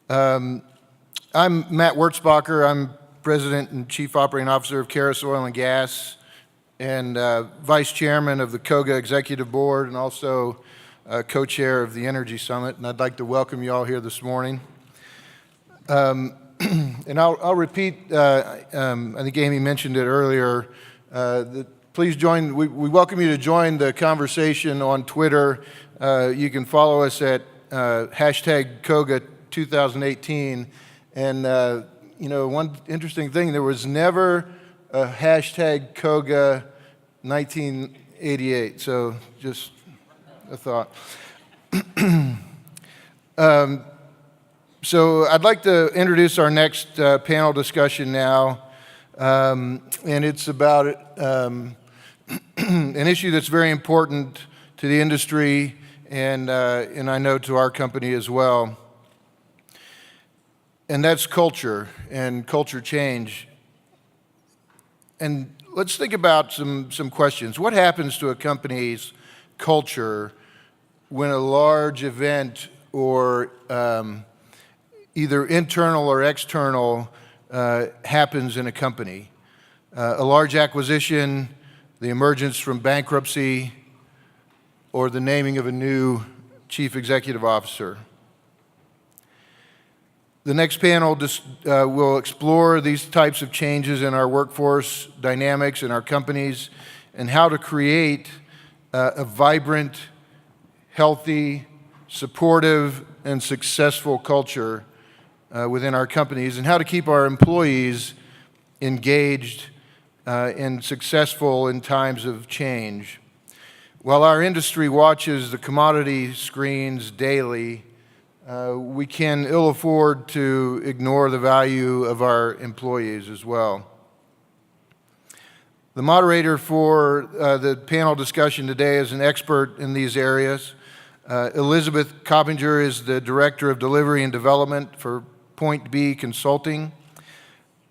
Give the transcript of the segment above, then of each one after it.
I'm Matt Wurzbacher. I'm President and Chief Operating Officer of Caris Oil and Gas and Vice Chairman of the COGA Executive Board and also Co-Chair of the Energy Summit. And I'd like to welcome you all here this morning. And I'll repeat, I think Amy mentioned it earlier, please join, we welcome you to join the conversation on Twitter. You can follow us at hashtag COGA 2018. And, you know, one interesting thing, there was never a hashtag COGA 1988. So just a thought. So I'd like to introduce our next panel discussion now. And it's about an issue that's very important to the industry and I know to our company as well. And that's culture and culture change. And let's think about some questions. What happens to a company's culture when a large event or either internal or external happens in a company? A large acquisition, the emergence from bankruptcy, or the naming of a new chief executive officer. The next panel will explore these types of changes in our workforce dynamics in our companies and how to create a vibrant, healthy, supportive, and successful culture within our companies, and how to keep our employees engaged and successful in times of change. While our industry watches the commodity screens daily, we can ill afford to ignore the value of our employees as well. The moderator for the panel discussion today is an expert in these areas. Elizabeth Coppinger is the Director of Delivery and Development for Point B Consulting.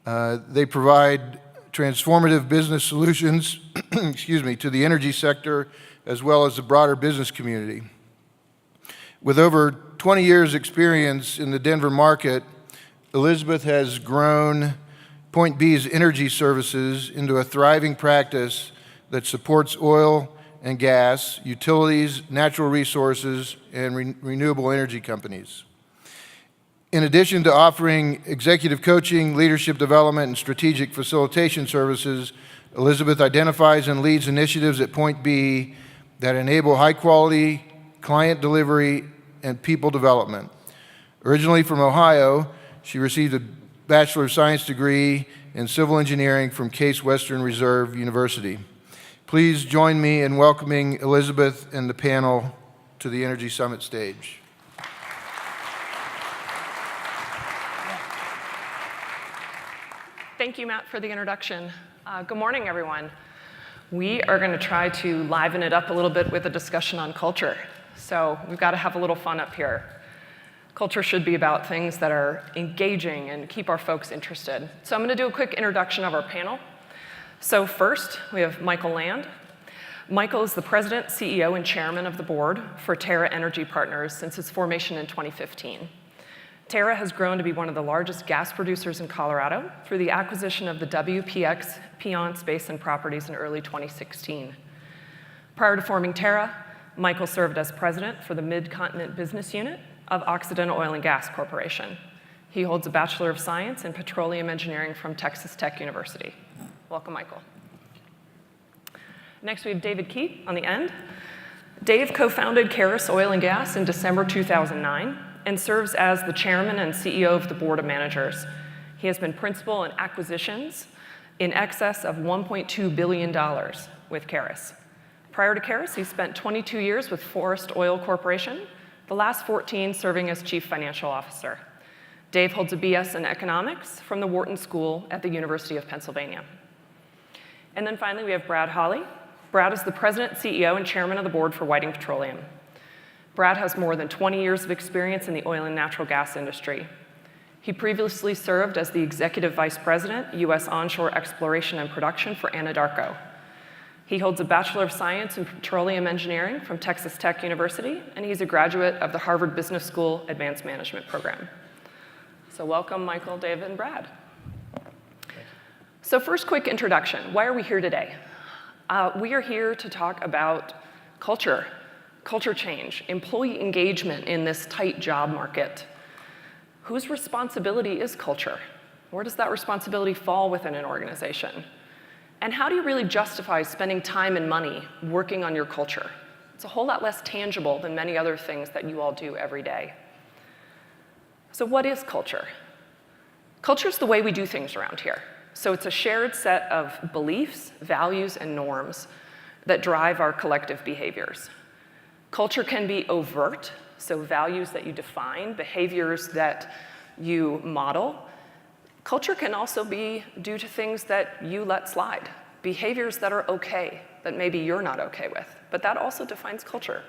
They provide transformative business solutions to the energy sector as well as the broader business community. With over 20 years experience in the Denver market, Elizabeth has grown Point B's energy services into a thriving practice that supports oil and gas, utilities, natural resources, and renewable energy companies. In addition to offering executive coaching, leadership development, and strategic facilitation services, Elizabeth identifies and leads initiatives at Point B that enable high-quality client delivery and people development. Originally from Ohio, she received a Bachelor of Science degree in civil engineering from Case Western Reserve University. Please join me in welcoming Elizabeth and the panel to the Energy Summit stage. Thank you, Matt, for the introduction. Good morning, everyone. We are going to try to liven it up a little bit with a discussion on culture. So we've got to have a little fun up here. Culture should be about things that are engaging and keep our folks interested. So I'm going to do a quick introduction of our panel. So first, we have Michael Land. Michael is the President, CEO, and Chairman of the Board for Terra Energy Partners since its formation in 2015. Terra has grown to be one of the largest gas producers in Colorado through the acquisition of the WPX Piceance Basin properties in early 2016. Prior to forming Terra, Michael served as president for the Mid-Continent Business Unit of Occidental Oil and Gas Corporation. He holds a Bachelor of Science in Petroleum Engineering from Texas Tech University. Welcome, Michael. Next, we have David Keith on the end. Dave co-founded Caris Oil and Gas in December 2009 and serves as the chairman and CEO of the Board of Managers. He has been principal in acquisitions in excess of $1.2 billion with Caris. Prior to Caris, he spent 22 years with Forest Oil Corporation, the last 14 serving as chief financial officer. Dave holds a BS in economics from the Wharton School at the University of Pennsylvania. And then finally, we have Brad Holley. Brad is the president, CEO, and chairman of the board for Whiting Petroleum. Brad has more than 20 years of experience in the oil and natural gas industry. He previously served as the executive vice president, U.S. onshore exploration and production for Anadarko. He holds a Bachelor of Science in Petroleum Engineering from Texas Tech University, and he's a graduate of the Harvard Business School Advanced Management Program. So welcome, Michael, David, and Brad. So first, quick introduction. Why are we here today? We are here to talk about culture change, employee engagement in this tight job market. Whose responsibility is culture? Where does that responsibility fall within an organization? And how do you really justify spending time and money working on your culture? It's a whole lot less tangible than many other things that you all do every day. So what is culture? Culture is the way we do things around here. So it's a shared set of beliefs, values, and norms that drive our collective behaviors. Culture can be overt, so values that you define, behaviors that you model. Culture can also be due to things that you let slide, behaviors that are okay, that maybe you're not okay with, but that also defines culture.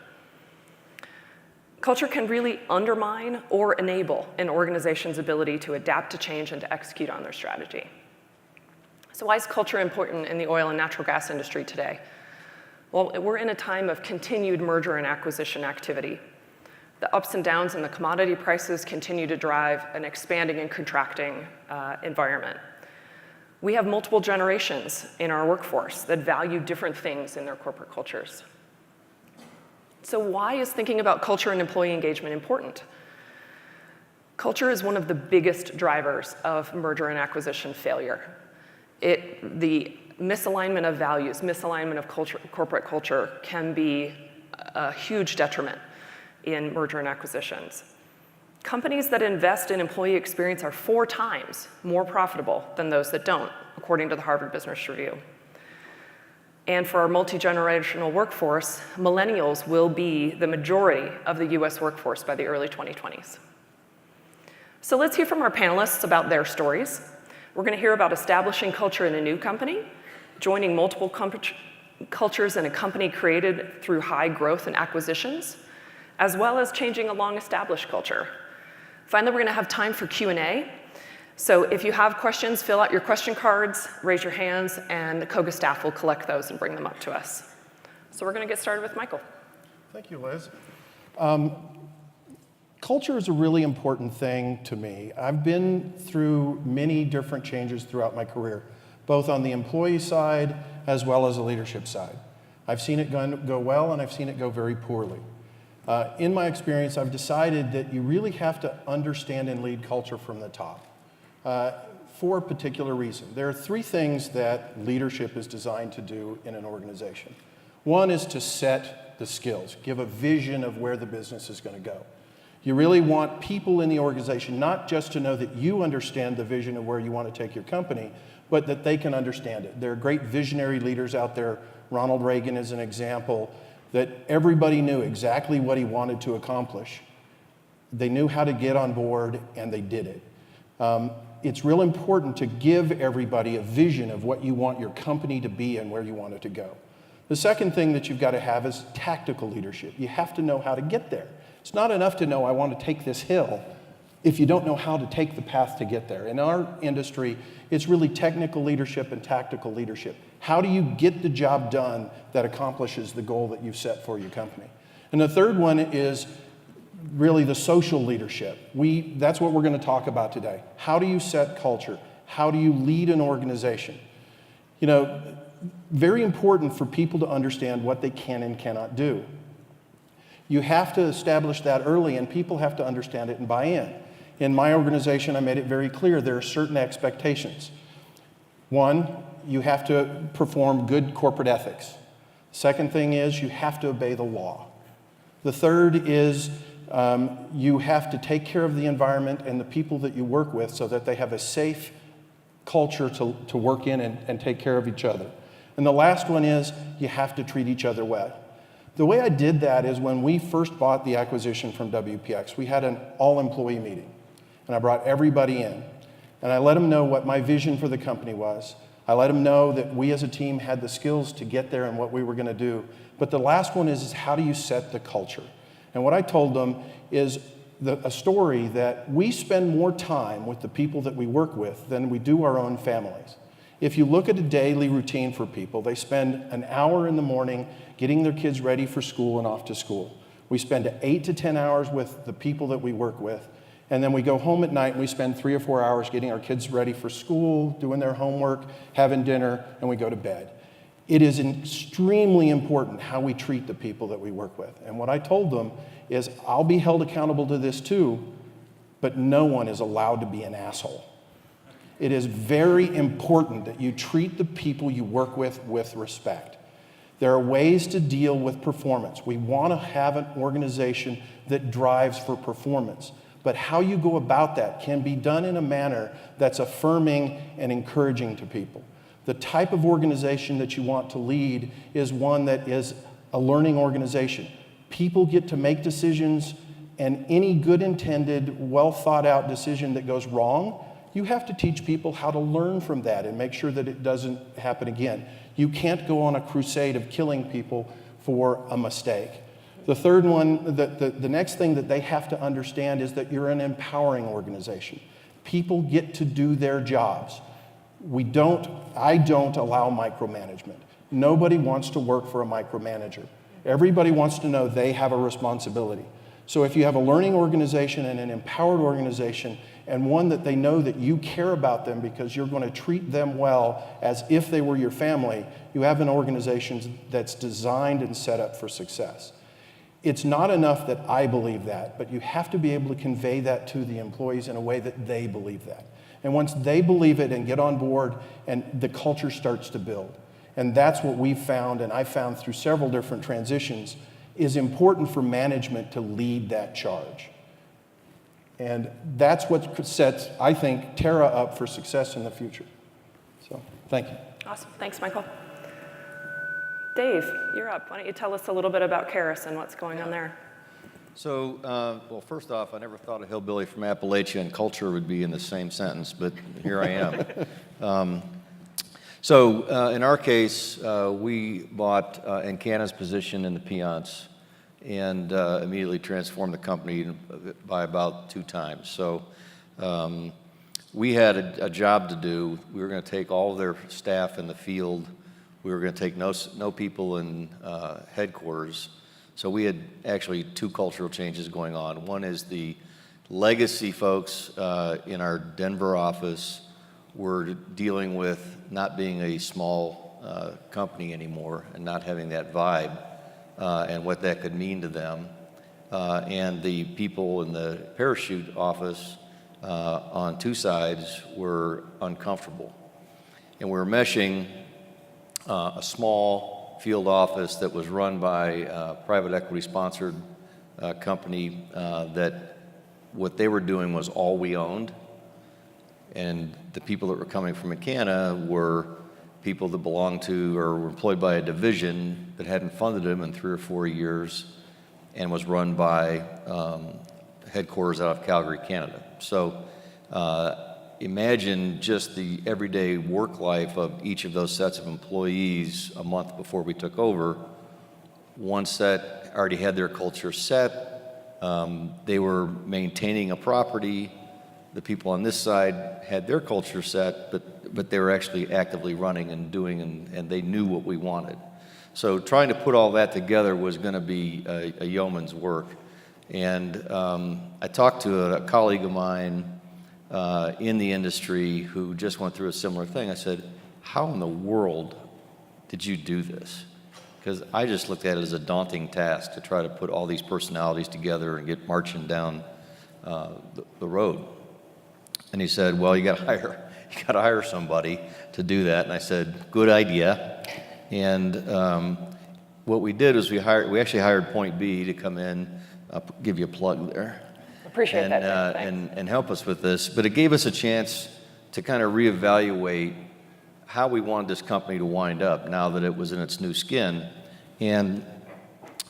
Culture can really undermine or enable an organization's ability to adapt to change and to execute on their strategy. So why is culture important in the oil and natural gas industry today? Well, we're in a time of continued merger and acquisition activity. The ups and downs in the commodity prices continue to drive an expanding and contracting environment. We have multiple generations in our workforce that value different things in their corporate cultures. So why is thinking about culture and employee engagement important? Culture is one of the biggest drivers of merger and acquisition failure. The misalignment of values, misalignment of corporate culture can be a huge detriment in merger and acquisitions. Companies that invest in employee experience are 4 times more profitable than those that don't, according to the Harvard Business Review. And for our multi-generational workforce, millennials will be the majority of the US workforce by the early 2020s. So let's hear from our panelists about their stories. We're going to hear about establishing culture in a new company, joining multiple cultures in a company created through high growth and acquisitions, as well as changing a long-established culture. Finally, we're going to have time for Q&A. So if you have questions, fill out your question cards, raise your hands, and the KOGA staff will collect those and bring them up to us. So we're going to get started with Michael. Thank you, Liz. Culture is a really important thing to me. I've been through many different changes throughout my career, both on the employee side as well as the leadership side. I've seen it go well, and I've seen it go very poorly. In my experience, I've decided that you really have to understand and lead culture from the top for a particular reason. There are 3 things that leadership is designed to do in an organization. One is to set the skills, give a vision of where the business is going to go. You really want people in the organization not just to know that you understand the vision of where you want to take your company, but that they can understand it. There are great visionary leaders out there. Ronald Reagan is an example that everybody knew exactly what he wanted to accomplish. They knew how to get on board, and they did it. It's real important to give everybody a vision of what you want your company to be and where you want it to go. The second thing that you've got to have is tactical leadership. You have to know how to get there. It's not enough to know I want to take this hill if you don't know how to take the path to get there. In our industry, it's really technical leadership and tactical leadership. How do you get the job done that accomplishes the goal that you've set for your company? And the third one is really the social leadership. That's what we're going to talk about today. How do you set culture? How do you lead an organization? You know, very important for people to understand what they can and cannot do. You have to establish that early, and people have to understand it and buy in. In my organization, I made it very clear there are certain expectations. One, you have to perform good corporate ethics. Second thing is you have to obey the law. The third is you have to take care of the environment and the people that you work with so that they have a safe culture to work in and take care of each other. And the last one is you have to treat each other well. The way I did that is when we first bought the acquisition from WPX, we had an all-employee meeting. And I brought everybody in. And I let them know what my vision for the company was. I let them know that we as a team had the skills to get there and what we were going to do. But the last one is how do you set the culture? And what I told them is a story that we spend more time with the people that we work with than we do our own families. If you look at a daily routine for people, they spend an hour in the morning getting their kids ready for school and off to school. We spend 8 to 10 hours with the people that we work with, And then we go home at night and we spend 3 or 4 hours getting our kids ready for school, doing their homework, having dinner, and we go to bed. It is extremely important how we treat the people that we work with. And what I told them is, I'll be held accountable to this too, but no one is allowed to be an asshole. It is very important that you treat the people you work with respect. There are ways to deal with performance. We want to have an organization that drives for performance. But how you go about that can be done in a manner that's affirming and encouraging to people. The type of organization that you want to lead is one that is a learning organization. People get to make decisions, and any good intended, well thought out decision that goes wrong, you have to teach people how to learn from that and make sure that it doesn't happen again. You can't go on a crusade of killing people for a mistake. The third one, the next thing that they have to understand is that you're an empowering organization. People get to do their jobs. I don't allow micromanagement. Nobody wants to work for a micromanager. Everybody wants to know they have a responsibility. So if you have a learning organization and an empowered organization, and one that they know that you care about them because you're going to treat them well as if they were your family, you have an organization that's designed and set up for success. It's not enough that I believe that, but you have to be able to convey that to the employees in a way that they believe that. And once they believe it and get on board, and the culture starts to build. And that's what we've found, and I've found through several different transitions, is important for management to lead that charge. And that's what sets, I think, Terra up for success in the future. So, thank you. Awesome. Thanks, Michael. Dave, you're up. Why don't you tell us a little bit about Karis and what's going on there? So, well, first off, I never thought a hillbilly from Appalachia and culture would be in the same sentence, but here I am. In our case, we bought Encana's position in the Piance and immediately transformed the company by about 2 times. So we had a job to do. We were going to take all of their staff in the field. We were going to take no people in headquarters. So we had actually 2 cultural changes going on. One is the legacy folks in our Denver office were dealing with not being a small company anymore and not having that vibe and what that could mean to them. And the people in the parachute office on 2 sides were uncomfortable. And we were meshing a small field office that was run by a private equity sponsored company that what they were doing was all we owned. And the people that were coming from Encana were people that belonged to or were employed by a division that hadn't funded them in 3 or 4 years and was run by headquarters out of Calgary, Canada. So imagine just the everyday work life of each of those sets of employees a month before we took over. One set already had their culture set. They were maintaining a property. The people on this side had their culture set, but they were actually actively running and doing, and they knew what we wanted. So trying to put all that together was going to be a yeoman's work. And I talked to a colleague of mine in the industry who just went through a similar thing. I said, how in the world did you do this? Because I just looked at it as a daunting task to try to put all these personalities together and get marching down the road. And he said, well, you got to hire somebody to do that. And I said, good idea. And what we did was we actually hired Point B to come in. I'll give you a plug there. Appreciate that. And help us with this. But it gave us a chance to kind of reevaluate how we wanted this company to wind up now that it was in its new skin, and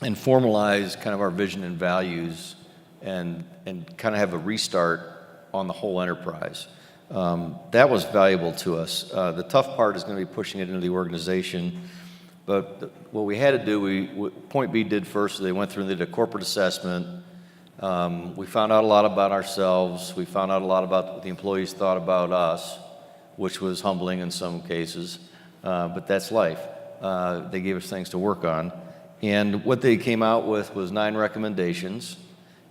formalize kind of our vision and values, and kind of have a restart on the whole enterprise. That was valuable to us. The tough part is going to be pushing it into the organization. But what we had to do, Point B did first. So they went through and did a corporate assessment. We found out a lot about ourselves. We found out a lot about what the employees thought about us, which was humbling in some cases. But that's life. They gave us things to work on. And what they came out with was 9 recommendations.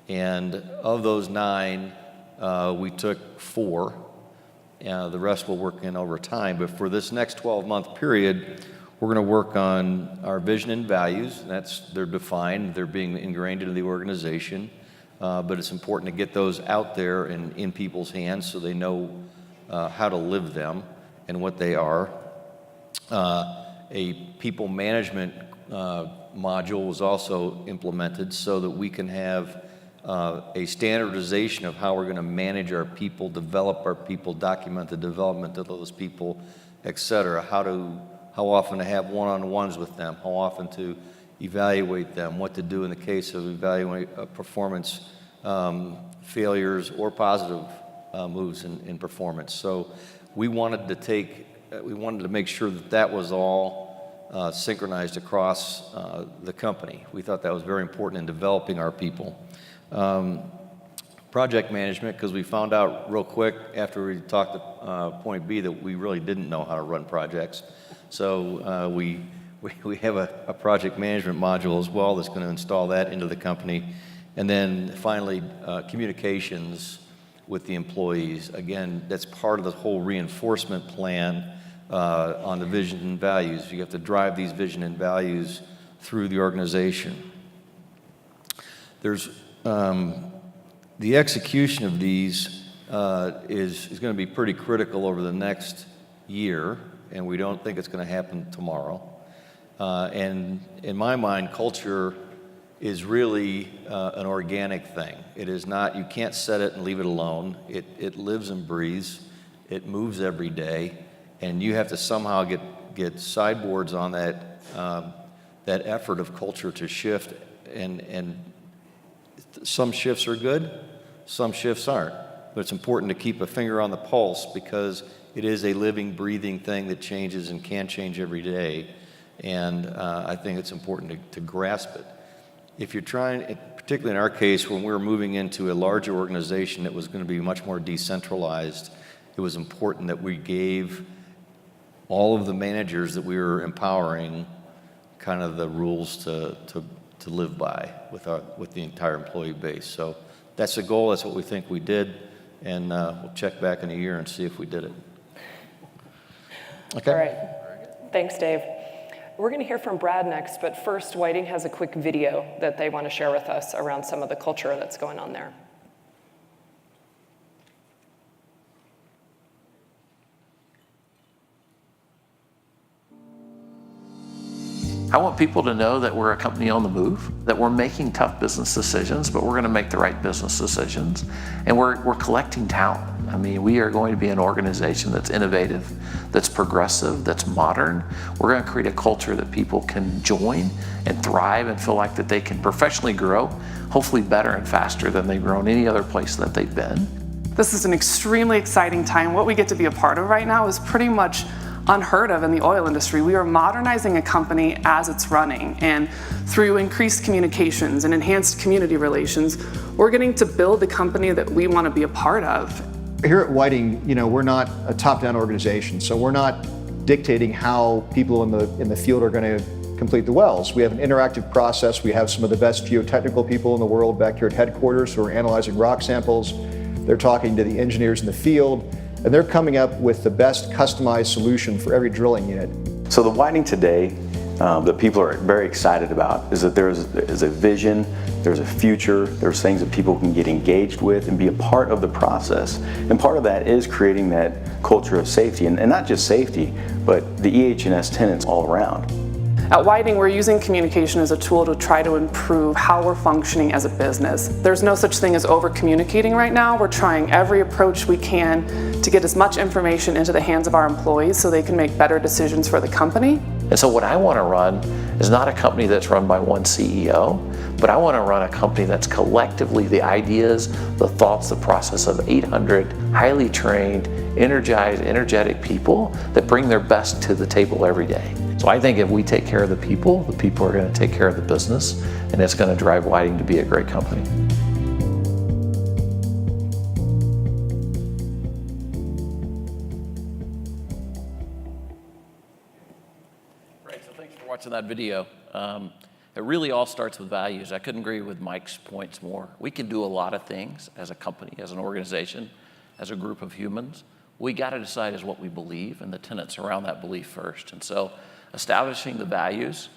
And of those 9, We took 4. The rest will work in over time. But for this next 12-month period, we're going to work on our vision and values. They're defined. They're being ingrained into the organization. But it's important to get those out there and in people's hands so they know how to live them and what they are. A people management module was also implemented so that we can have a standardization of how we're going to manage our people, develop our people, document the development of those people, et cetera. How often to have one-on-ones with them, how often to evaluate them, what to do in the case of evaluating performance failures or positive moves in performance. So we wanted to make sure that was all synchronized across the company. We thought that was very important in developing our people. Project management, because we found out real quick after we talked to Point B that we really didn't know how to run projects. So we have a project management module as well that's going to install that into the company. And then finally, communications with the employees. Again, that's part of the whole reinforcement plan on the vision and values. You have to drive these vision and values through the organization. There's the execution of these is going to be pretty critical over the next year, and we don't think it's going to happen tomorrow. And in my mind, culture is really an organic thing. It is not, you can't set it and leave it alone. It lives and breathes. It moves every day, and you have to somehow get sideboards on that effort of culture to shift. And some shifts are good, some shifts aren't. But it's important to keep a finger on the pulse because it is a living, breathing thing that changes and can change every day. And I think it's important to grasp it. If you're trying, particularly in our case, when we were moving into a larger organization that was going to be much more decentralized, it was important that we gave all of the managers that we were empowering kind of the rules to live by with the entire employee base. So that's the goal. That's what we think we did. And we'll check back in a year and see if we did it. Okay. All right. Thanks, Dave. We're going to hear from Brad next, but first, Whiting has a quick video that they want to share with us around some of the culture that's going on there. I want people to know that we're a company on the move, that we're making tough business decisions, but we're going to make the right business decisions. And we're collecting talent. I mean, we are going to be an organization that's innovative, that's progressive, that's modern. We're going to create a culture that people can join and thrive and feel like that they can professionally grow, hopefully better and faster than they've grown any other place that they've been. This is an extremely exciting time. What we get to be a part of right now is pretty much unheard of in the oil industry. We are modernizing a company as it's running, and through increased communications and enhanced community relations, we're getting to build the company that we want to be a part of. Here at Whiting, we're not a top-down organization, so we're not dictating how people in the field are going to complete the wells. We have an interactive process. We have some of the best geotechnical people in the world back here at headquarters who are analyzing rock samples. They're talking to the engineers in the field, and they're coming up with the best customized solution for every drilling unit. So the Whiting today that people are very excited about is that there's a vision, there's a future, there's things that people can get engaged with and be a part of the process. And part of that is creating that culture of safety, and not just safety, but the EH&S tenets all around. At Whiting, we're using communication as a tool to try to improve how we're functioning as a business. There's no such thing as over-communicating right now. We're trying every approach we can to get as much information into the hands of our employees so they can make better decisions for the company. And so what I want to run is not a company that's run by one CEO, but I want to run a company that's collectively the ideas, the thoughts, the process of 800 highly trained, energized, energetic people that bring their best to the table every day. So I think if we take care of the people are going to take care of the business, and it's going to drive Whiting to be a great company. Great, so thanks for watching that video. It really all starts with values. I couldn't agree with Mike's points more. We can do a lot of things as a company, as an organization, as a group of humans. We got to decide is what we believe and the tenets around that belief first. And so establishing the values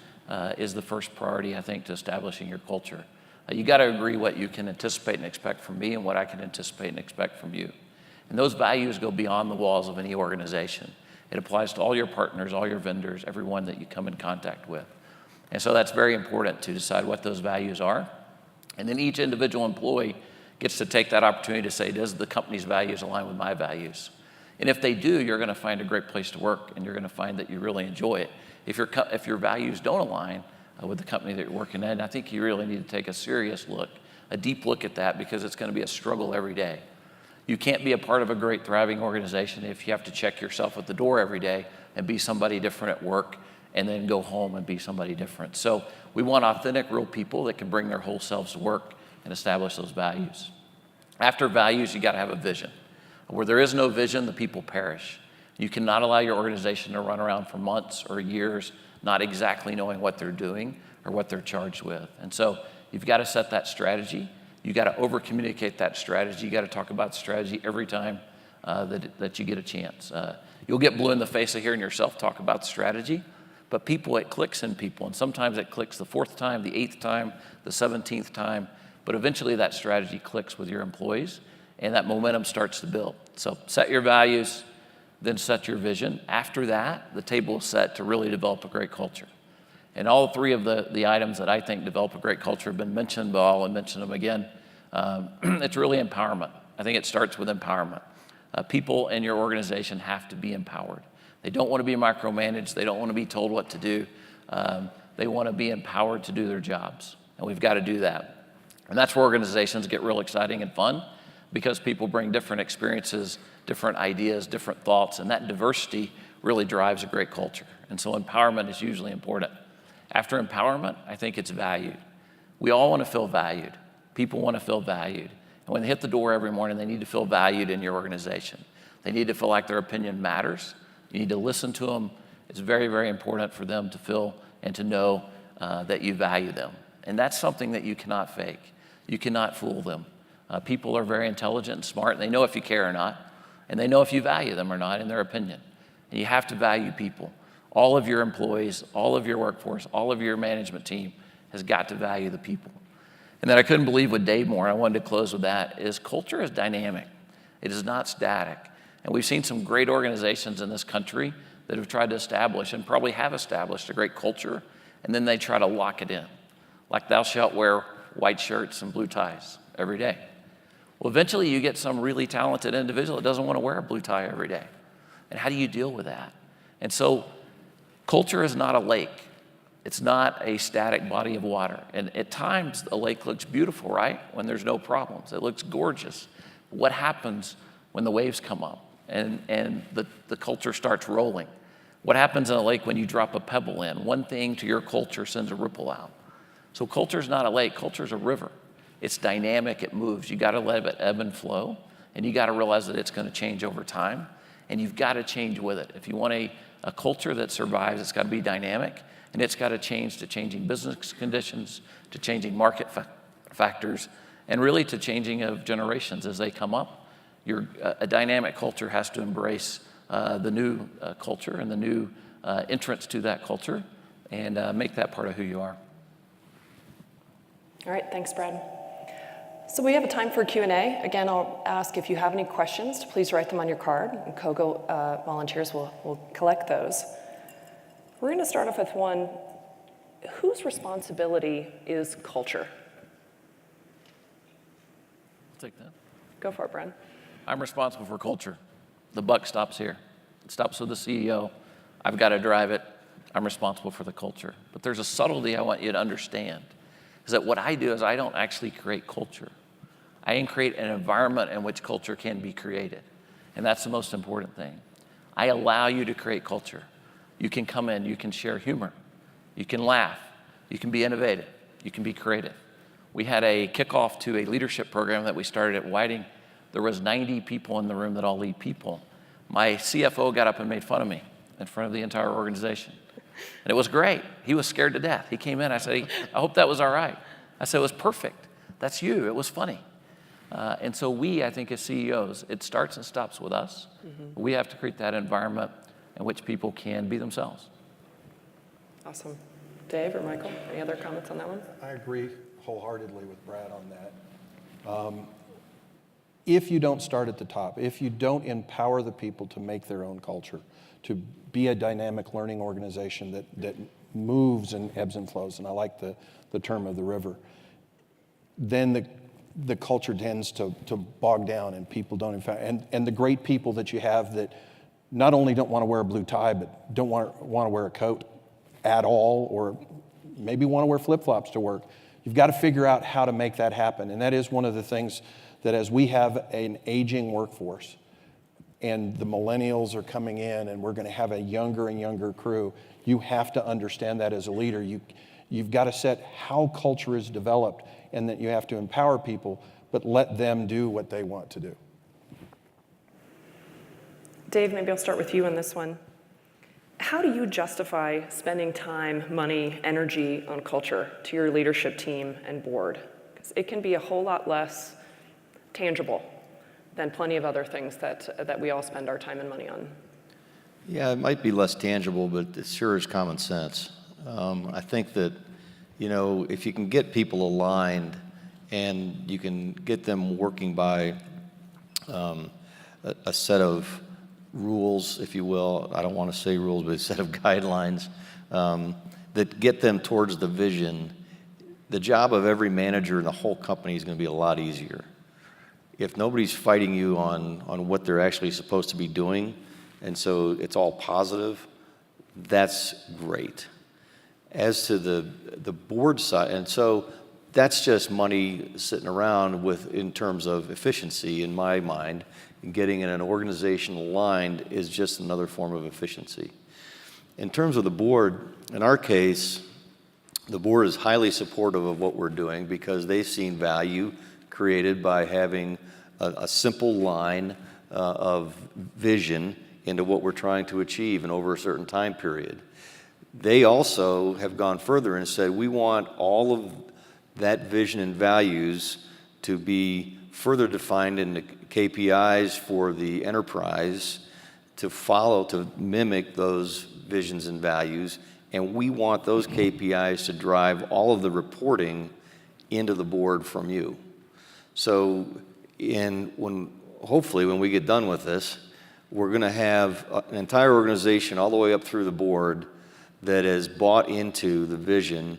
is the first priority, I think, to establishing your culture. You got to agree what you can anticipate and expect from me and what I can anticipate and expect from you. And those values go beyond the walls of any organization. It applies to all your partners, all your vendors, everyone that you come in contact with. And so that's very important to decide what those values are. And then each individual employee gets to take that opportunity to say, does the company's values align with my values? And if they do, you're going to find a great place to work, and you're going to find that you really enjoy it. If your values don't align with the company that you're working in, I think you really need to take a serious look, a deep look at that, because it's going to be a struggle every day. You can't be a part of a great, thriving organization if you have to check yourself at the door every day and be somebody different at work and then go home and be somebody different. So we want authentic, real people that can bring their whole selves to work and establish those values. After values, you got to have a vision. Where there is no vision, the people perish. You cannot allow your organization to run around for months or years not exactly knowing what they're doing or what they're charged with. And so you've got to set that strategy. You got to over-communicate that strategy. You got to talk about strategy every time that you get a chance. You'll get blue in the face of hearing yourself talk about strategy, but people, it clicks in people, and sometimes it clicks the 4th time, the 8th time, the 17th time, but eventually that strategy clicks with your employees, and that momentum starts to build. So set your values, then set your vision. After that, the table is set to really develop a great culture. And all 3 of the items that I think develop a great culture have been mentioned, but I'll mention them again. It's really empowerment. I think it starts with empowerment. People in your organization have to be empowered. They don't want to be micromanaged. They don't want to be told what to do. They want to be empowered to do their jobs, and we've got to do that. And that's where organizations get real exciting and fun, because people bring different experiences, different ideas, different thoughts, and that diversity really drives a great culture. And so empowerment is usually important. After empowerment, I think it's valued. We all want to feel valued. People want to feel valued. And when they hit the door every morning, they need to feel valued in your organization. They need to feel like their opinion matters. You need to listen to them. It's very, very important for them to feel and to know that you value them. And that's something that you cannot fake. You cannot fool them. People are very intelligent and smart, and they know if you care or not, and they know if you value them or not in their opinion. And you have to value people. All of your employees, all of your workforce, all of your management team has got to value the people. And then I couldn't believe with Dave more, and I wanted to close with that, is culture is dynamic. It is not static. And we've seen some great organizations in this country that have tried to establish and probably have established a great culture, and then they try to lock it in. Like thou shalt wear white shirts and blue ties every day. Well, eventually you get some really talented individual that doesn't want to wear a blue tie every day. And how do you deal with that? And so culture is not a lake. It's not a static body of water. And at times a lake looks beautiful, right? When there's no problems. It looks gorgeous. What happens when the waves come up and the culture starts rolling? What happens in a lake when you drop a pebble in? One thing to your culture sends a ripple out. So culture is not a lake, culture is a river. It's dynamic, it moves. You gotta let it ebb and flow, and you gotta realize that it's gonna change over time, and you've gotta change with it. If you want a culture that survives, it's gotta be dynamic, and it's gotta change to changing business conditions, to changing market factors, and really to changing of generations as they come up. A dynamic culture has to embrace the new culture and the new entrance to that culture, and make that part of who you are. All right, thanks, Brad. So we have a time for Q&A. Again, I'll ask if you have any questions to please write them on your card, and COGO volunteers will collect those. We're going to start off with one. Whose responsibility is culture? I'll take that. Go for it, Brad. I'm responsible for culture. The buck stops here. It stops with the CEO. I've got to drive it. I'm responsible for the culture. But there's a subtlety I want you to understand, is that what I do is I don't actually create culture. I create an environment in which culture can be created. And that's the most important thing. I allow you to create culture. You can come in, you can share humor. You can laugh. You can be innovative. You can be creative. We had a kickoff to a leadership program that we started at Whiting. There was 90 people in the room that all lead people. My CFO got up and made fun of me in front of the entire organization. And it was great. He was scared to death. He came in, I said, I hope that was all right. I said, it was perfect. That's you. It was funny. And so we, I think as CEOs, it starts and stops with us. We have to create that environment in which people can be themselves. Awesome. Dave or Michael, any other comments on that one? I agree wholeheartedly with Brad on that. If you don't start at the top, if you don't empower the people to make their own culture, to be a dynamic learning organization that moves and ebbs and flows, and I like the term of the river, then the culture tends to bog down and people don't, in fact, and the great people that you have that not only don't want to wear a blue tie, but don't want to wear a coat at all, or maybe want to wear flip-flops to work. You've got to figure out how to make that happen. And that is one of the things that as we have an aging workforce and the millennials are coming in and we're going to have a younger and younger crew, you have to understand that as a leader. You've got to set how culture is developed and that you have to empower people, but let them do what they want to do. Dave, maybe I'll start with you on this one. How do you justify spending time, money, energy on culture to your leadership team and board? Because it can be a whole lot less tangible than plenty of other things that we all spend our time and money on. Yeah, it might be less tangible, but it sure is common sense. I think that, if you can get people aligned and you can get them working by a set of rules, if you will, I don't want to say rules, but a set of guidelines that get them towards the vision, the job of every manager in the whole company is going to be a lot easier. If nobody's fighting you on what they're actually supposed to be doing, and so it's all positive, that's great. As to the board side, and so that's just money sitting around in terms of efficiency in my mind. Getting an organization aligned is just another form of efficiency. In terms of the board, in our case, the board is highly supportive of what we're doing because they've seen value created by having a simple line of vision into what we're trying to achieve and over a certain time period. They also have gone further and said, we want all of that vision and values to be further defined in the KPIs for the enterprise to mimic those visions and values, and we want those KPIs to drive all of the reporting into the board from you. So hopefully when we get done with this, we're going to have an entire organization all the way up through the board that has bought into the vision,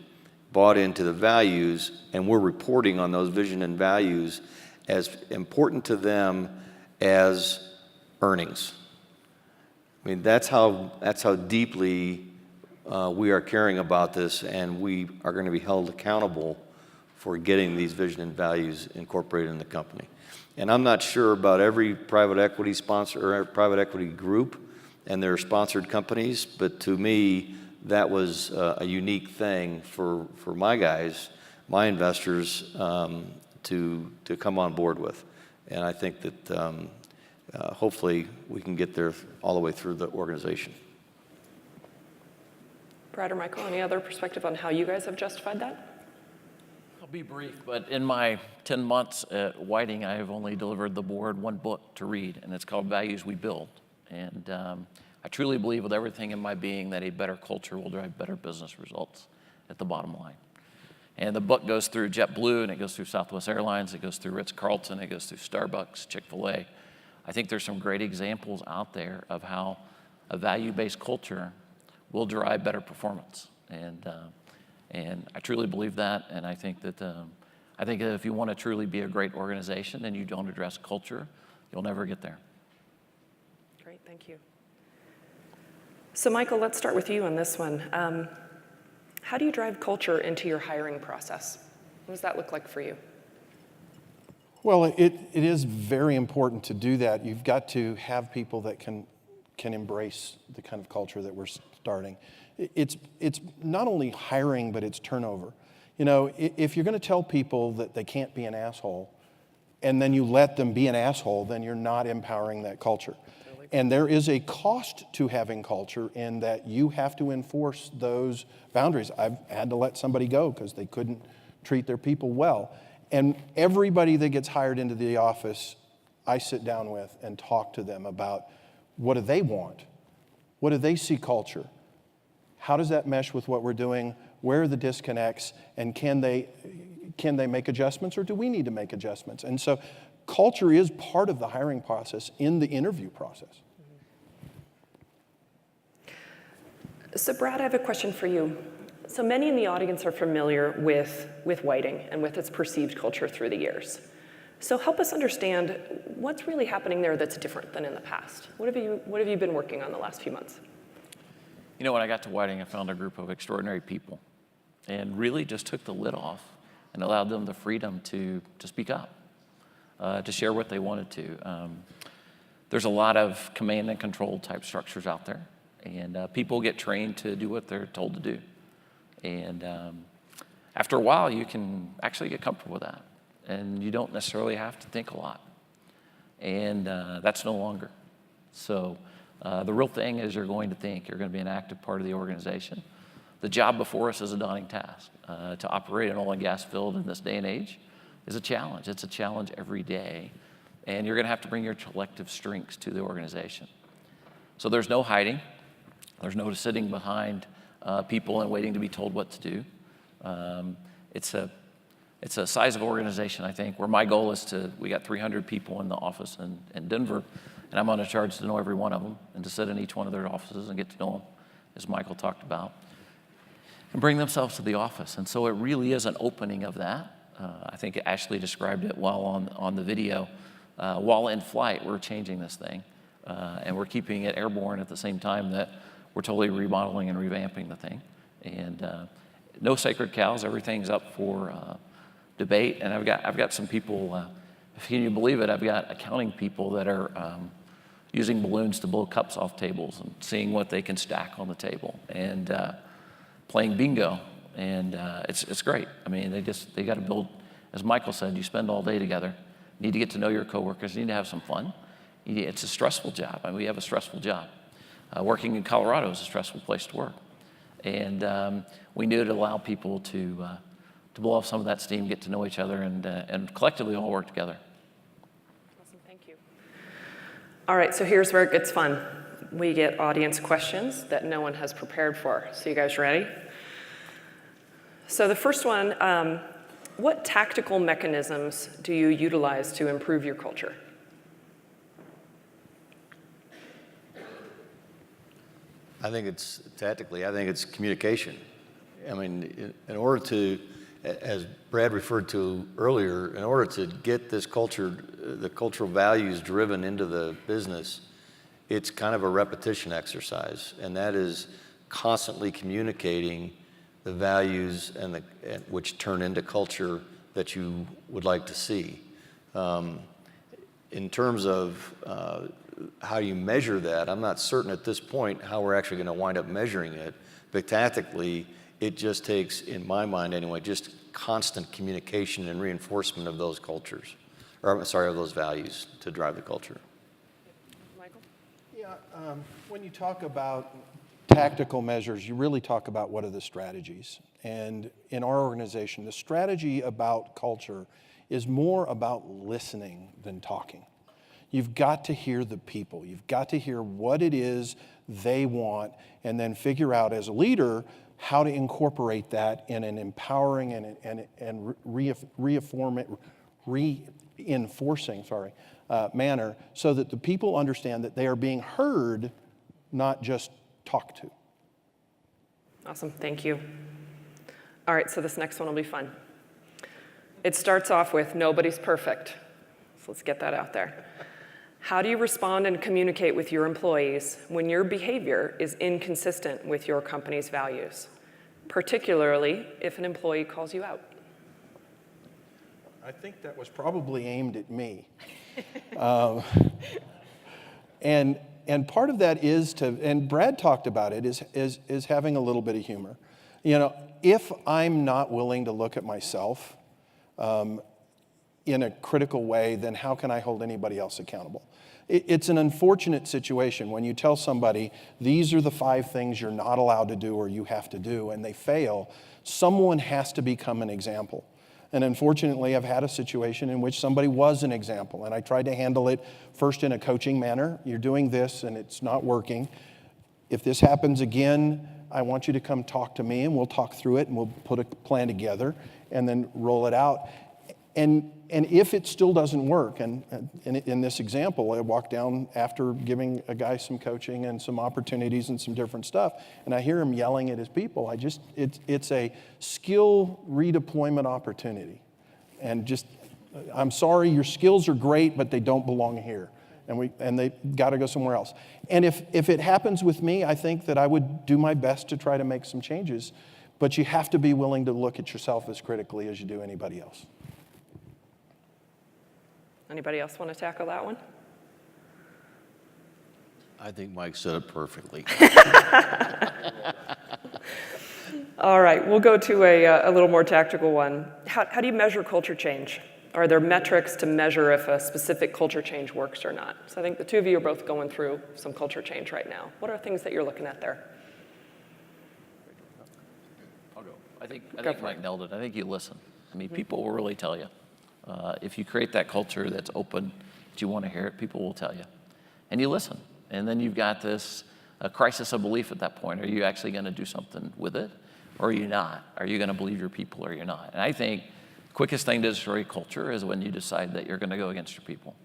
bought into the values, and we're reporting on those vision and values as important to them as earnings. I mean, that's how deeply we are caring about this, and we are going to be held accountable for getting these vision and values incorporated in the company. And I'm not sure about every private equity sponsor or private equity group and their sponsored companies, but to me, that was a unique thing for my guys, my investors, to come on board with. And I think that hopefully we can get there all the way through the organization. Brad or Michael, any other perspective on how you guys have justified that? I'll be brief, but in my 10 months at Whiting, I have only delivered the board one book to read, and it's called Values We Build. And I truly believe with everything in my being that a better culture will drive better business results at the bottom line. And the book goes through JetBlue, and it goes through Southwest Airlines, it goes through Ritz-Carlton, it goes through Starbucks, Chick-fil-A. I think there's some great examples out there of how a value-based culture will drive better performance. And I truly believe that, and I think that if you want to truly be a great organization and you don't address culture, you'll never get there. Great, thank you. So Michael, let's start with you on this one. How do you drive culture into your hiring process? What does that look like for you? Well, it is very important to do that. You've got to have people that can embrace the kind of culture that we're starting. It's not only hiring, but it's turnover. You know, if you're going to tell people that they can't be an asshole, and then you let them be an asshole, then you're not empowering that culture. And there is a cost to having culture in that you have to enforce those boundaries. I've had to let somebody go because they couldn't treat their people well. And everybody that gets hired into the office, I sit down with and talk to them about what do they want? What do they see culture? How does that mesh with what we're doing? Where are the disconnects? And can they make adjustments, or do we need to make adjustments? And so culture is part of the hiring process in the interview process. So Brad, I have a question for you. So many in the audience are familiar with Whiting and with its perceived culture through the years. So help us understand what's really happening there that's different than in the past. What have you been working on the last few months? You know, when I got to Whiting, I found a group of extraordinary people and really just took the lid off and allowed them the freedom to speak up, to share what they wanted to. There's a lot of command and control type structures out there, and people get trained to do what they're told to do. And after a while, you can actually get comfortable with that, and you don't necessarily have to think a lot. And that's no longer. So the real thing is you're going to think, you're going to be an active part of the organization. The job before us is a daunting task. To operate an oil and gas field in this day and age is a challenge. It's a challenge every day. And you're going to have to bring your collective strengths to the organization. So there's no hiding. There's no sitting behind people and waiting to be told what to do. It's a size of organization, I think, where my goal is we got 300 people in the office in Denver, and I'm on a charge to know every one of them and to sit in each one of their offices and get to know them, as Michael talked about, and bring themselves to the office. And so it really is an opening of that. I think Ashley described it while on the video. While in flight, we're changing this thing, and we're keeping it airborne at the same time that we're totally remodeling and revamping the thing. And no sacred cows. Everything's up for debate. And I've got some people, if you can believe it, I've got accounting people that are using balloons to blow cups off tables and seeing what they can stack on the table, and playing bingo. And it's great. I mean, they got to build, as Michael said, you spend all day together. You need to get to know your coworkers. You need to have some fun. It's a stressful job. I mean, we have a stressful job. Working in Colorado is a stressful place to work. And we knew to allow people to blow off some of that steam, get to know each other, and collectively all work together. Awesome, thank you. All right, so here's where it gets fun. We get audience questions that no one has prepared for. So you guys ready? So the first one, what tactical mechanisms do you utilize to improve your culture? I think it's communication. I mean, in order to, as Brad referred to earlier, in order to get this culture, the cultural values driven into the business, it's kind of a repetition exercise, and that is constantly communicating the values and which turn into culture that you would like to see. In terms of how you measure that, I'm not certain at this point how we're actually going to wind up measuring it, but tactically, it just takes, in my mind anyway, just constant communication and reinforcement of those cultures, of those values to drive the culture. Michael? Yeah, when you talk about tactical measures, you really talk about what are the strategies. And in our organization, the strategy about culture is more about listening than talking. You've got to hear the people. You've got to hear what it is they want, and then figure out as a leader how to incorporate that in an empowering and reinforcing manner, so that the people understand that they are being heard, not just talked to. Awesome, thank you. All right, so this next one will be fun. It starts off with nobody's perfect. So let's get that out there. How do you respond and communicate with your employees when your behavior is inconsistent with your company's values, particularly if an employee calls you out? I think that was probably aimed at me. And part of that is and Brad talked about it, is having a little bit of humor. You know, if I'm not willing to look at myself, in a critical way, then how can I hold anybody else accountable? It's an unfortunate situation when you tell somebody, these are the 5 things you're not allowed to do or you have to do, and they fail. Someone has to become an example. And unfortunately, I've had a situation in which somebody was an example, and I tried to handle it first in a coaching manner. You're doing this and it's not working. If this happens again, I want you to come talk to me and we'll talk through it and we'll put a plan together and then roll it out. And if it still doesn't work, and in this example, I walked down after giving a guy some coaching and some opportunities and some different stuff, and I hear him yelling at his people. It's a skill redeployment opportunity. And I'm sorry, your skills are great, but they don't belong here. And they got to go somewhere else. And if it happens with me, I think that I would do my best to try to make some changes, but you have to be willing to look at yourself as critically as you do anybody else. Anybody else want to tackle that one? I think Mike said it perfectly. All right, we'll go to a little more tactical one. How do you measure culture change? Are there metrics to measure if a specific culture change works or not? So I think the two of you are both going through some culture change right now. What are things that you're looking at there? I'll go. I think Mike nailed it. I think you listen. I mean, people will really tell you. If you create that culture that's open, that you want to hear it, people will tell you. And you listen. And then you've got this crisis of belief at that point. Are you actually going to do something with it, or are you not? Are you going to believe your people, or you're not? And I think the quickest thing to destroy culture is when you decide that you're going to go against your people,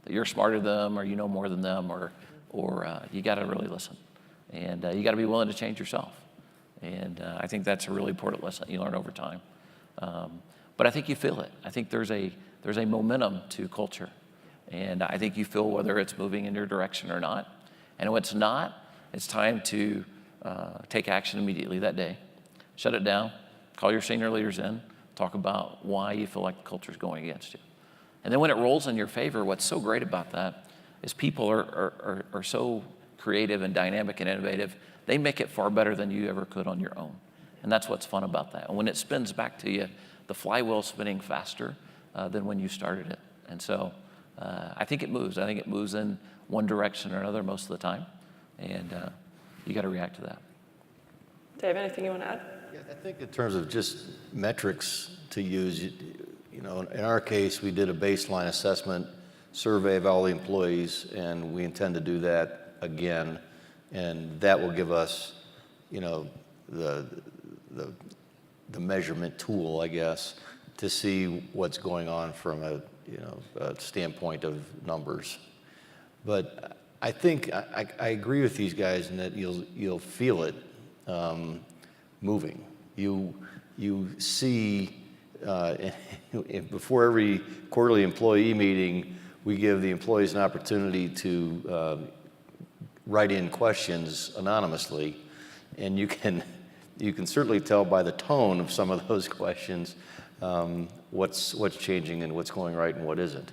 that you're smarter than them, or you know more than them, or you got to really listen. And you got to be willing to change yourself. And I think that's a really important lesson you learn over time. But I think you feel it. I think there's a momentum to culture. And I think you feel whether it's moving in your direction or not. And when it's not, it's time to take action immediately that day. Shut it down, call your senior leaders in, talk about why you feel like the culture's going against you. And then when it rolls in your favor, what's so great about that is people are so creative and dynamic and innovative, they make it far better than you ever could on your own. And that's what's fun about that. And when it spins back to you, the flywheel's spinning faster than when you started it. And so I think it moves. I think it moves in one direction or another most of the time. And you got to react to that. Dave, anything you want to add? Yeah, I think in terms of just metrics to use, you know, in our case, we did a baseline assessment survey of all the employees, and we intend to do that again. And that will give us, you know, the measurement tool, I guess, to see what's going on from a standpoint of numbers. But I think I agree with these guys in that you'll feel it moving. You see before every quarterly employee meeting, we give the employees an opportunity to write in questions anonymously, and you can certainly tell by the tone of some of those questions what's changing and what's going right and what isn't.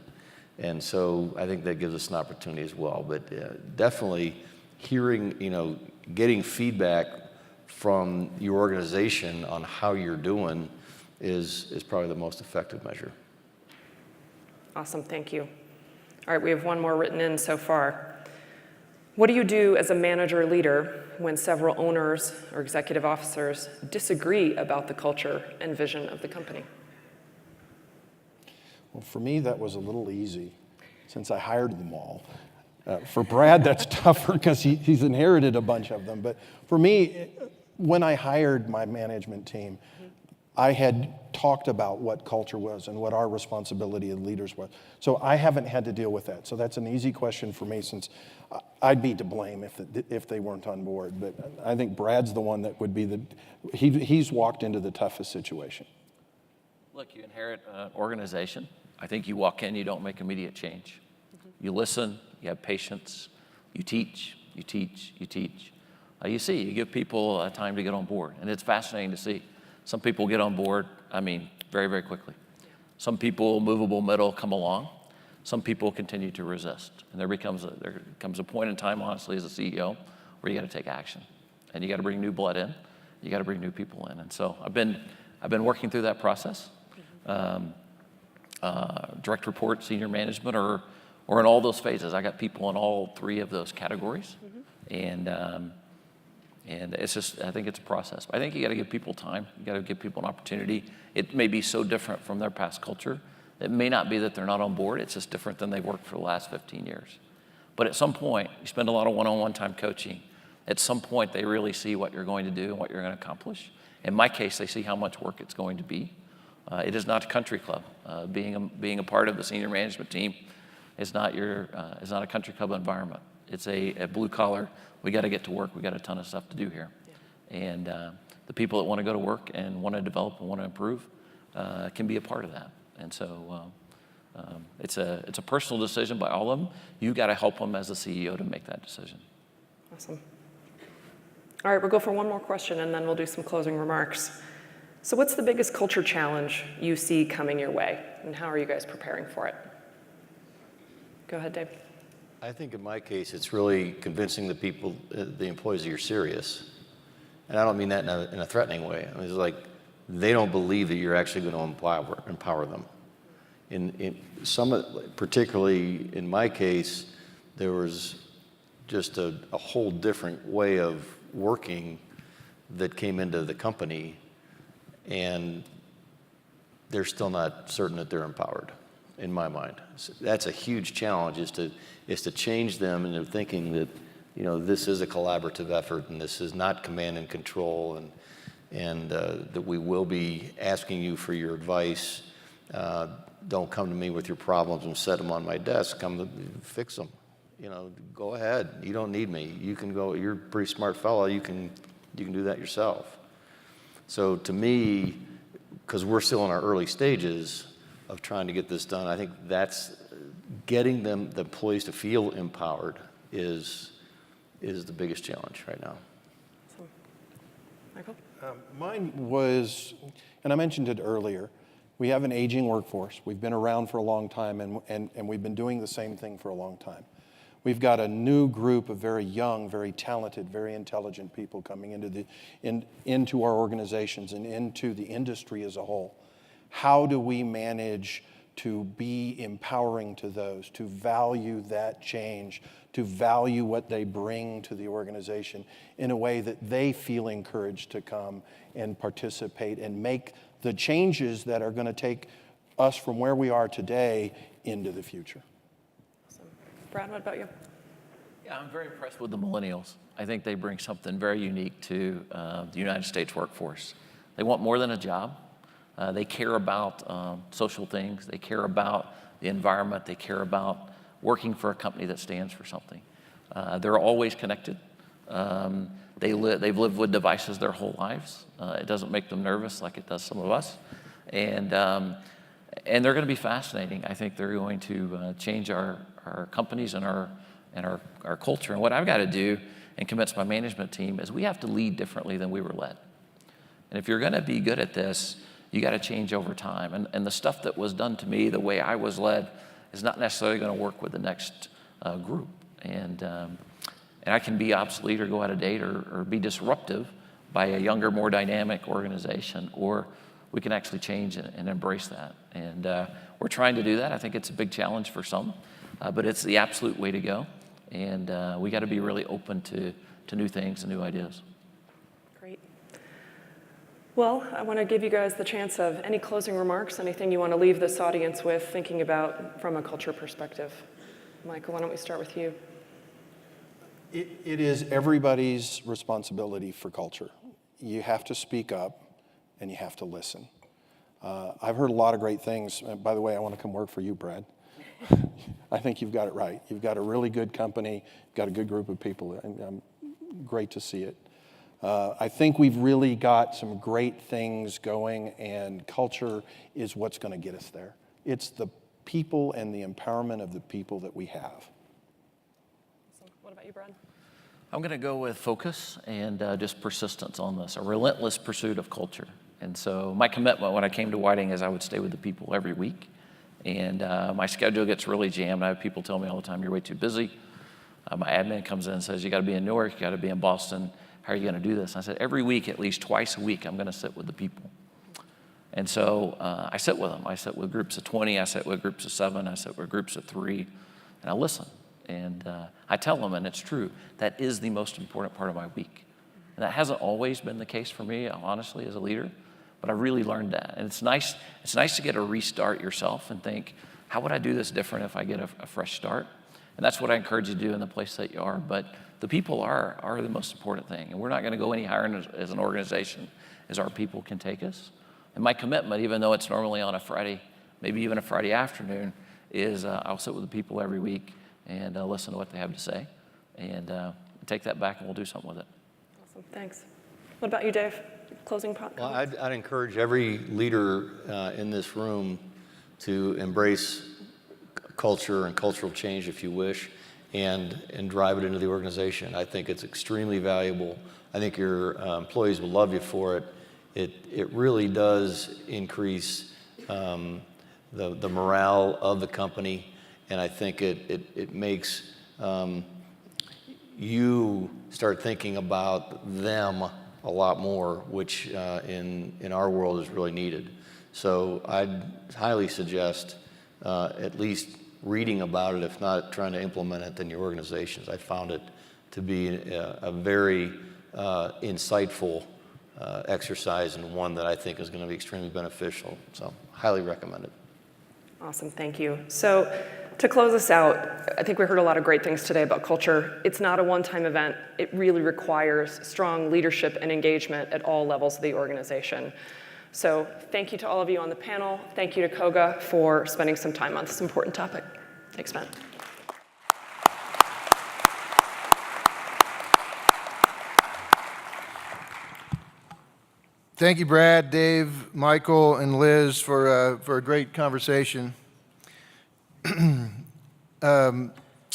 And so I think that gives us an opportunity as well. But definitely hearing, getting feedback from your organization on how you're doing is probably the most effective measure. Awesome, thank you. All right, we have one more written in so far. What do you do as a manager or leader when several owners or executive officers disagree about the culture and vision of the company? Well, for me, that was a little easy since I hired them all. For Brad, that's tougher because he's inherited a bunch of them. But for me, when I hired my management team, I had talked about what culture was and what our responsibility as leaders was. So I haven't had to deal with that. So that's an easy question for me, since I'd be to blame if they weren't on board. But I think Brad's the one that would be he's walked into the toughest situation. Look, you inherit an organization. I think you walk in, you don't make immediate change. You listen, you have patience, you teach, you teach, you teach. You see, you give people time to get on board. And it's fascinating to see. Some people get on board, very, very quickly. Some people, movable middle, come along. Some people continue to resist. And there comes a point in time, honestly, as a CEO, where you got to take action. And you got to bring new blood in. You got to bring new people in. And so I've been working through that process. direct report, senior management, or in all those phases. I got people in all three of those categories. And it's just, I think it's a process. I think you got to give people time. You got to give people an opportunity. It may be so different from their past culture. It may not be that they're not on board. It's just different than they've worked for the last 15 years. But at some point, you spend a lot of one-on-one time coaching. At some point, they really see what you're going to do and what you're going to accomplish. In my case, they see how much work it's going to be. It is not a country club. Being a part of the senior management team is not a country club environment. It's a blue collar. We got to get to work. We got a ton of stuff to do here. Yeah. And the people that want to go to work and want to develop and want to improve can be a part of that. And so it's a personal decision by all of them. You got to help them as the CEO to make that decision. Awesome. All right, we'll go for one more question and then we'll do some closing remarks. So what's the biggest culture challenge you see coming your way, and how are you guys preparing for it? Go ahead, Dave. I think in my case, it's really convincing the people, the employees, that you're serious. And I don't mean that in a threatening way. I mean, it's like they don't believe that you're actually going to empower them. In some, particularly in my case, there was just a whole different way of working that came into the company, and they're still not certain that they're empowered, in my mind. So that's a huge challenge, is to change them into thinking that, you know, this is a collaborative effort and this is not command and control, and that we will be asking you for your advice. Don't come to me with your problems and set them on my desk. Come to fix them. You know, go ahead. You don't need me. You can go. You're a pretty smart fellow. You can do that yourself. So to me, because we're still in our early stages of trying to get this done, I think that's getting the employees to feel empowered is the biggest challenge right now. Awesome. Michael? Mine was, and I mentioned it earlier, we have an aging workforce. We've been around for a long time, and we've been doing the same thing for a long time. We've got a new group of very young, very talented, very intelligent people coming into our organizations and into the industry as a whole. How do we manage to be empowering to those, to value that change, to value what they bring to the organization in a way that they feel encouraged to come and participate and make the changes that are going to take us from where we are today into the future? Awesome. Brad, what about you? Yeah, I'm very impressed with the Millennials. I think they bring something very unique to the United States workforce. They want more than a job. They care about social things. They care about the environment. They care about working for a company that stands for something. They're always connected. They've lived with devices their whole lives. It doesn't make them nervous like it does some of us. And they're going to be fascinating. I think they're going to change our companies and our culture. And what I've got to do and convince my management team is we have to lead differently than we were led. And if you're going to be good at this, you got to change over time. And the stuff that was done to me, the way I was led, is not necessarily going to work with the next group. And I can be obsolete or go out of date or be disruptive by a younger, more dynamic organization, or we can actually change and embrace that. And we're trying to do that. I think it's a big challenge for some, but it's the absolute way to go. And we got to be really open to new things and new ideas. Great. Well, I want to give you guys the chance of any closing remarks, anything you want to leave this audience with thinking about from a culture perspective. Michael, why don't we start with you? It is everybody's responsibility for culture. You have to speak up and you have to listen. I've heard a lot of great things. By the way, I want to come work for you, Brad. I think you've got it right. You've got a really good company, you've got a good group of people, and great to see it. I think we've really got some great things going, and culture is what's going to get us there. It's the people and the empowerment of the people that we have. What about you, Brad? I'm going to go with focus and just persistence on this, a relentless pursuit of culture. And so my commitment when I came to Whiting is I would stay with the people every week. And my schedule gets really jammed. I have people tell me all the time, you're way too busy. My admin comes in and says, you got to be in Newark, you got to be in Boston. How are you going to do this? And I said, every week, at least twice a week, I'm going to sit with the people. And so I sit with them. I sit with groups of 20, I sit with groups of 7, I sit with groups of 3, and I listen. And I tell them, and it's true, that is the most important part of my week. And that hasn't always been the case for me, honestly, as a leader, but I really learned that. And it's nice to get to restart yourself and think, how would I do this different if I get a fresh start? And that's what I encourage you to do in the place that you are. But the people are the most important thing. And we're not going to go any higher as an organization as our people can take us. And my commitment, even though it's normally on a Friday, maybe even a Friday afternoon, is I'll sit with the people every week and listen to what they have to say, and take that back and we'll do something with it. Awesome, thanks. What about you, Dave? Closing comments? Well, I'd encourage every leader in this room to embrace culture and cultural change, if you wish, and drive it into the organization. I think it's extremely valuable. I think your employees will love you for it. It really does increase the morale of the company, and I think it makes you start thinking about them a lot more, which in our world is really needed. So I'd highly suggest at least reading about it, if not trying to implement it in your organizations. I found it to be a very insightful exercise, and one that I think is going to be extremely beneficial. So highly recommend it. Awesome, thank you. So to close us out, I think we heard a lot of great things today about culture. It's not a one-time event. It really requires strong leadership and engagement at all levels of the organization. So thank you to all of you on the panel. Thank you to Koga for spending some time on this important topic. Thanks, Matt. Thank you, Brad, Dave, Michael, and Liz for a great conversation. I'll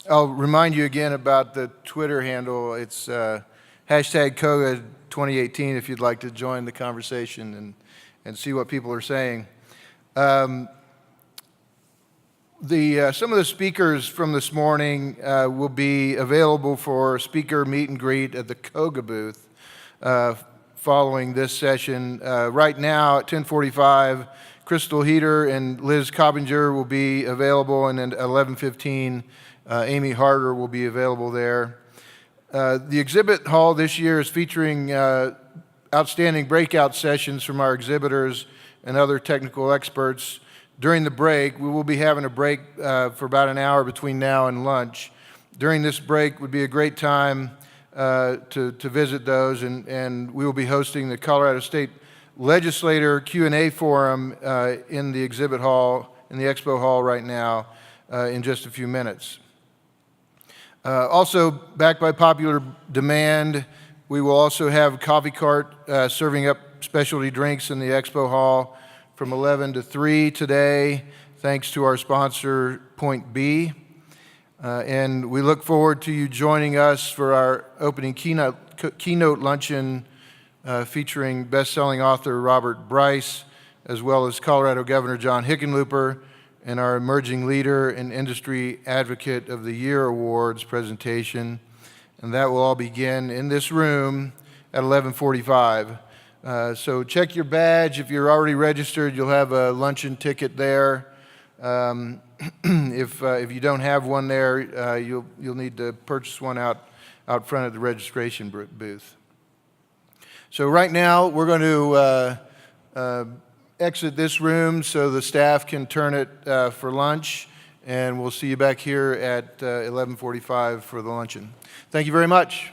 remind you again about the Twitter handle. It's hashtag Koga 2018 if you'd like to join the conversation and see what people are saying. Some of the speakers from this morning will be available for speaker meet and greet at the Koga booth following this session. Right now at 10:45, Crystal Heater and Liz Coppinger will be available, and then at 11:15, Amy Harder will be available there. The exhibit hall this year is featuring outstanding breakout sessions from our exhibitors and other technical experts. During the break, we will be having a break for about an hour between now and lunch. During this break would be a great time to visit those, and we will be hosting the Colorado State Legislator Q&A Forum in the exhibit hall, in the expo hall right now, in just a few minutes. Also, backed by popular demand, we will also have a coffee cart serving up specialty drinks in the expo hall from 11 to 3 today, thanks to our sponsor, Point B. And we look forward to you joining us for our opening keynote luncheon featuring best-selling author Robert Bryce, as well as Colorado Governor John Hickenlooper, and our Emerging Leader and Industry Advocate of the Year Awards presentation. And that will all begin in this room at 11:45. So check your badge. If you're already registered, you'll have a luncheon ticket there. If you don't have one there, you'll need to purchase one out front of the registration booth. So right now, we're going to exit this room so the staff can turn it for lunch, and we'll see you back here at 11:45 for the luncheon. Thank you very much.